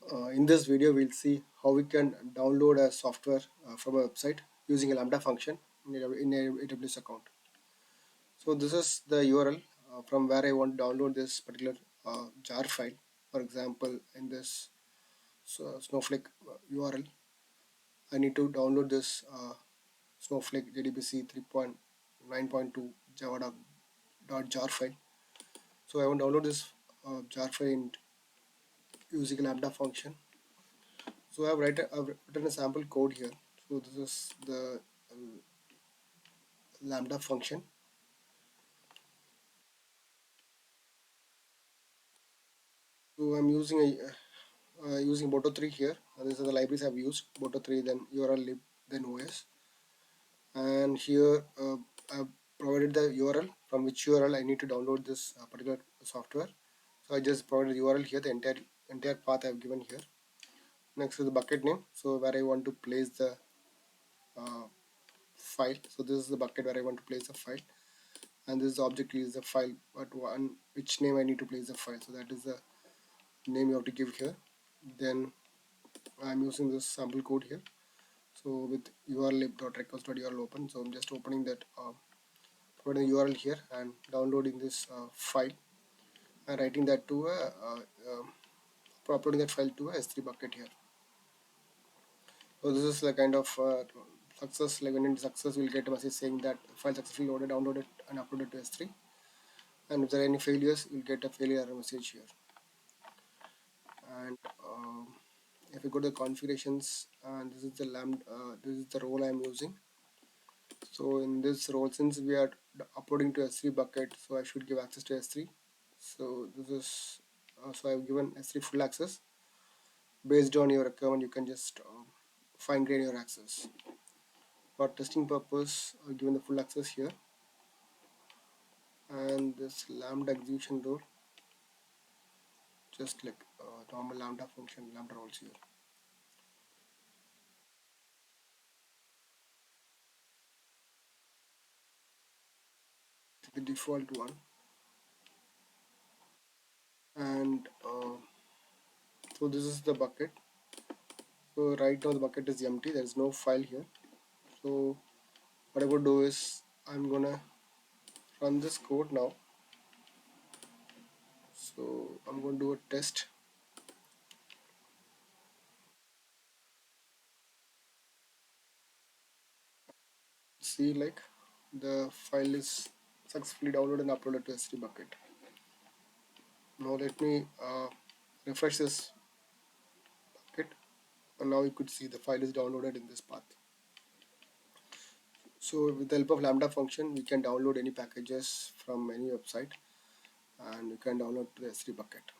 In this video, we'll see how we can download a software from a website using a Lambda function in a AWS account. So this is the URL from where I want to download this particular jar file. For example, in this Snowflake URL, I need to download this Snowflake JDBC 3.9.2 java.jar file. So I want to download this jar file using a Lambda function. So I've written a sample code here. So this is the Lambda function. So I'm using using Boto3 here. These are the libraries I've used: Boto3, then URL lib, then OS. And here I've provided the URL from which URL I need to download this particular software. So I just provided the URL here, the entire path I've given here. Next is the bucket name. So where I want to place the uh, file. So this is the bucket where I want to place the file, and this object is the file, but one which name I need to place the file. So that is the name you have to give here. Then I'm using this sample code here. So with url.records.url open. So I'm just opening that, putting the URL here and downloading this file and writing that to uploading that file to a S3 bucket here. So this is like kind of success. Like when in success, we'll get a message saying that file successfully loaded, downloaded, and uploaded to S3. And if there are any failures, you'll get a failure error message here. And if you go to the configurations, and this is the lambda, this is the role I'm using. So in this role, since we are uploading to S3 bucket, so I should give access to S3. So this is so I've given S3 full access. Based on your requirement, you can just fine grain your access. For testing purpose, I've given the full access here, and this lambda execution role, just like normal lambda function, lambda roles here. The default one, and so this is the bucket. So right now the bucket is empty, there is no file here. So what I'm going to do is I'm gonna run this code now. So I'm going to do a test. See, like the file is successfully downloaded and uploaded to S3 bucket. Now let me refresh this bucket, and now you could see the file is downloaded in this path. So with the help of Lambda function, we can download any packages from any website, and you can download to the S3 bucket.